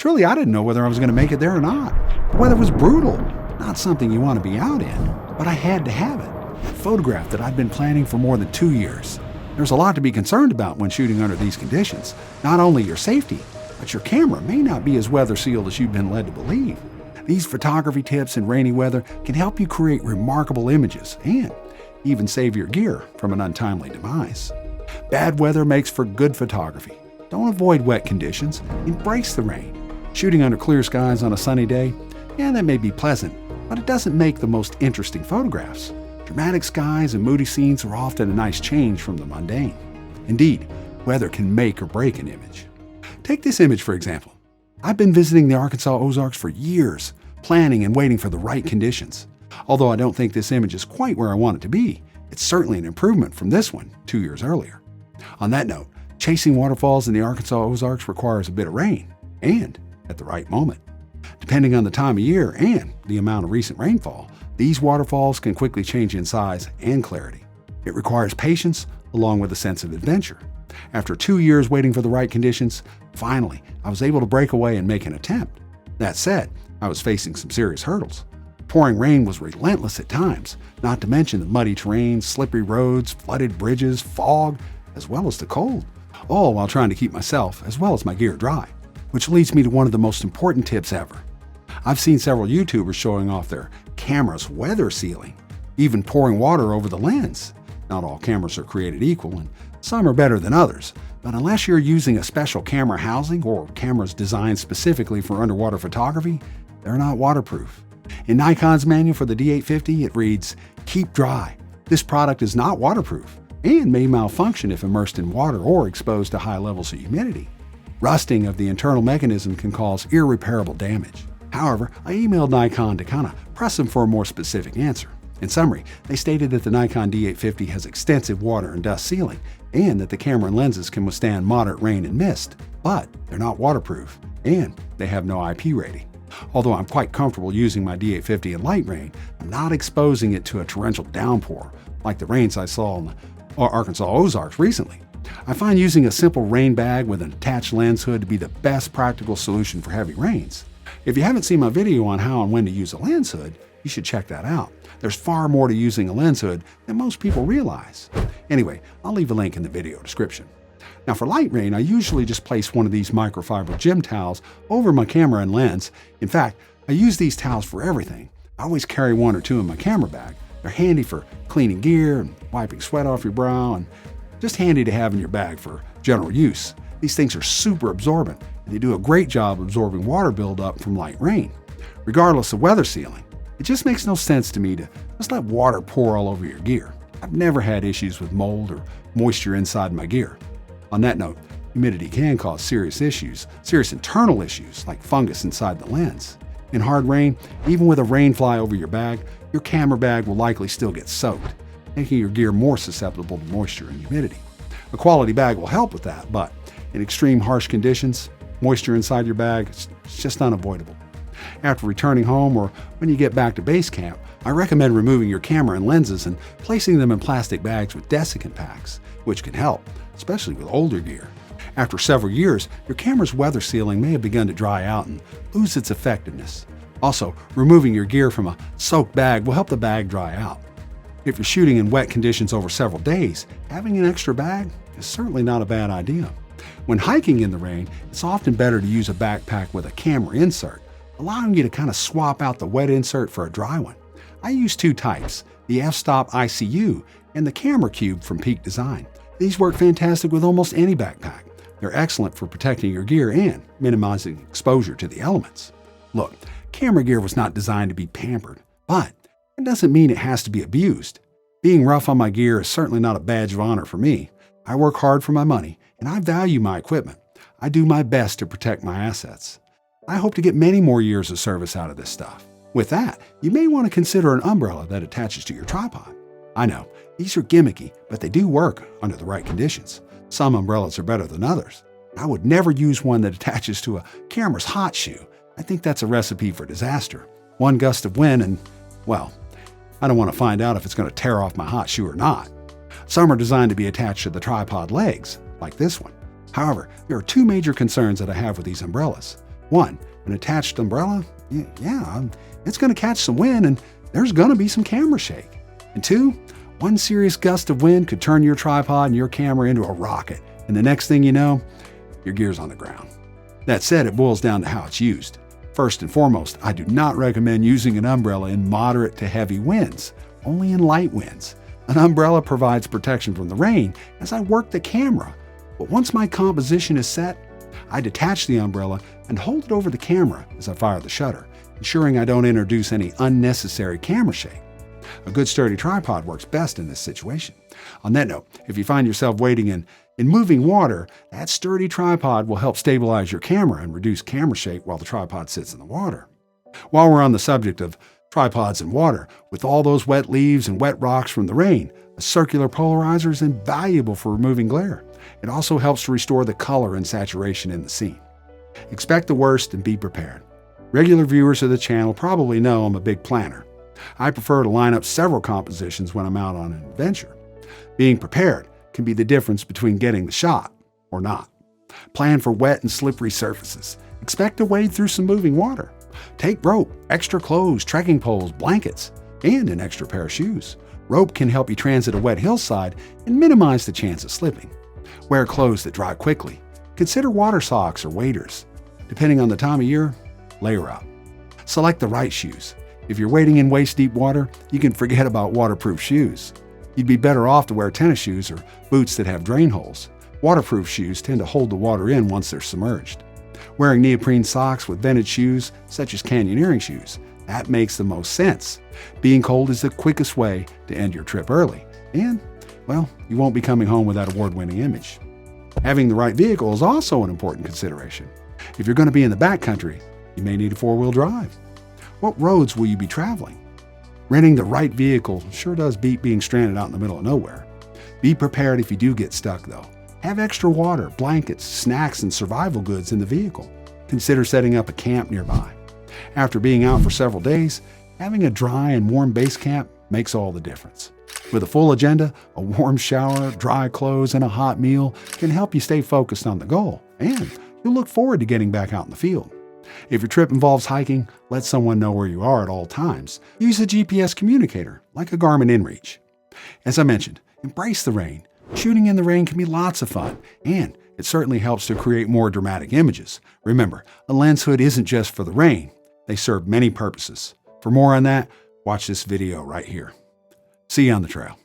Truly, I didn't know whether I was going to make it there or not. The weather was brutal, not something you want to be out in, but I had to have it. A photograph that I'd been planning for more than 2 years. There's a lot to be concerned about when shooting under these conditions. Not only your safety, but your camera may not be as weather sealed as you've been led to believe. These photography tips in rainy weather can help you create remarkable images and even save your gear from an untimely demise. Bad weather makes for good photography. Don't avoid wet conditions, embrace the rain. Shooting under clear skies on a sunny day, yeah, that may be pleasant, but it doesn't make the most interesting photographs. Dramatic skies and moody scenes are often a nice change from the mundane. Indeed, weather can make or break an image. Take this image for example. I've been visiting the Arkansas Ozarks for years, planning and waiting for the right conditions. Although I don't think this image is quite where I want it to be, it's certainly an improvement from this one 2 years earlier. On that note, chasing waterfalls in the Arkansas Ozarks requires a bit of rain, and at the right moment. Depending on the time of year and the amount of recent rainfall, these waterfalls can quickly change in size and clarity. It requires patience along with a sense of adventure. After 2 years waiting for the right conditions, finally, I was able to break away and make an attempt. That said, I was facing some serious hurdles. Pouring rain was relentless at times, not to mention the muddy terrain, slippery roads, flooded bridges, fog, as well as the cold, all while trying to keep myself as well as my gear dry. Which leads me to one of the most important tips ever. I've seen several YouTubers showing off their camera's weather sealing, even pouring water over the lens. Not all cameras are created equal, and some are better than others, but unless you're using a special camera housing or cameras designed specifically for underwater photography, they're not waterproof. In Nikon's manual for the D850, it reads, "Keep dry. This product is not waterproof and may malfunction if immersed in water or exposed to high levels of humidity. Rusting of the internal mechanism can cause irreparable damage." However, I emailed Nikon to kind of press them for a more specific answer. In summary, they stated that the Nikon D850 has extensive water and dust sealing, and that the camera and lenses can withstand moderate rain and mist, but they're not waterproof, and they have no IP rating. Although I'm quite comfortable using my D850 in light rain, I'm not exposing it to a torrential downpour like the rains I saw in the Arkansas Ozarks recently. I find using a simple rain bag with an attached lens hood to be the best practical solution for heavy rains. If you haven't seen my video on how and when to use a lens hood, you should check that out. There's far more to using a lens hood than most people realize. Anyway, I'll leave a link in the video description. Now for light rain, I usually just place one of these microfiber gym towels over my camera and lens. In fact, I use these towels for everything. I always carry one or two in my camera bag. They're handy for cleaning gear and wiping sweat off your brow, and just handy to have in your bag for general use. These things are super absorbent, and they do a great job absorbing water buildup from light rain. Regardless of weather sealing, it just makes no sense to me to just let water pour all over your gear. I've never had issues with mold or moisture inside my gear. On that note, humidity can cause serious internal issues like fungus inside the lens. In hard rain, even with a rain fly over your bag, your camera bag will likely still get soaked, making your gear more susceptible to moisture and humidity. A quality bag will help with that, but in extreme harsh conditions, moisture inside your bag is just unavoidable. After returning home or when you get back to base camp, I recommend removing your camera and lenses and placing them in plastic bags with desiccant packs, which can help, especially with older gear. After several years, your camera's weather sealing may have begun to dry out and lose its effectiveness. Also, removing your gear from a soaked bag will help the bag dry out. If you're shooting in wet conditions over several days, having an extra bag is certainly not a bad idea. When hiking in the rain, it's often better to use a backpack with a camera insert, allowing you to kind of swap out the wet insert for a dry one. I use two types, the f-stop ICU and the camera cube from Peak Design. These work fantastic with almost any backpack. They're excellent for protecting your gear and minimizing exposure to the elements. Look, camera gear was not designed to be pampered, but it doesn't mean it has to be abused. Being rough on my gear is certainly not a badge of honor for me. I work hard for my money, and I value my equipment. I do my best to protect my assets. I hope to get many more years of service out of this stuff. With that, you may want to consider an umbrella that attaches to your tripod. I know, these are gimmicky, but they do work under the right conditions. Some umbrellas are better than others. I would never use one that attaches to a camera's hot shoe. I think that's a recipe for disaster. One gust of wind and, well, I don't want to find out if it's going to tear off my hot shoe or not. Some are designed to be attached to the tripod legs, like this one. However, there are two major concerns that I have with these umbrellas. 1. An attached umbrella? It's going to catch some wind and there's going to be some camera shake. And 2, one serious gust of wind could turn your tripod and your camera into a rocket. And the next thing you know, your gear's on the ground. That said, it boils down to how it's used. First and foremost, I do not recommend using an umbrella in moderate to heavy winds, only in light winds. An umbrella provides protection from the rain as I work the camera. But once my composition is set, I detach the umbrella and hold it over the camera as I fire the shutter, ensuring I don't introduce any unnecessary camera shake. A good sturdy tripod works best in this situation. On that note, if you find yourself wading in moving water, that sturdy tripod will help stabilize your camera and reduce camera shake while the tripod sits in the water. While we're on the subject of tripods and water, with all those wet leaves and wet rocks from the rain, a circular polarizer is invaluable for removing glare. It also helps to restore the color and saturation in the scene. Expect the worst and be prepared. Regular viewers of the channel probably know I'm a big planner. I prefer to line up several compositions when I'm out on an adventure. Being prepared can be the difference between getting the shot or not. Plan for wet and slippery surfaces. Expect to wade through some moving water. Take rope, extra clothes, trekking poles, blankets, and an extra pair of shoes. Rope can help you transit a wet hillside and minimize the chance of slipping. Wear clothes that dry quickly. Consider water socks or waders. Depending on the time of year, layer up. Select the right shoes. If you're wading in waist-deep water, you can forget about waterproof shoes. You'd be better off to wear tennis shoes or boots that have drain holes. Waterproof shoes tend to hold the water in once they're submerged. Wearing neoprene socks with vented shoes, such as canyoneering shoes, that makes the most sense. Being cold is the quickest way to end your trip early. And, well, you won't be coming home with that award-winning image. Having the right vehicle is also an important consideration. If you're going to be in the backcountry, you may need a four-wheel drive. What roads will you be traveling? Renting the right vehicle sure does beat being stranded out in the middle of nowhere. Be prepared if you do get stuck, though. Have extra water, blankets, snacks, and survival goods in the vehicle. Consider setting up a camp nearby. After being out for several days, having a dry and warm base camp makes all the difference. With a full agenda, a warm shower, dry clothes, and a hot meal can help you stay focused on the goal, and you'll look forward to getting back out in the field. If your trip involves hiking, let someone know where you are at all times. Use a GPS communicator, like a Garmin InReach. As I mentioned, embrace the rain. Shooting in the rain can be lots of fun, and it certainly helps to create more dramatic images. Remember, a lens hood isn't just for the rain. They serve many purposes. For more on that, watch this video right here. See you on the trail.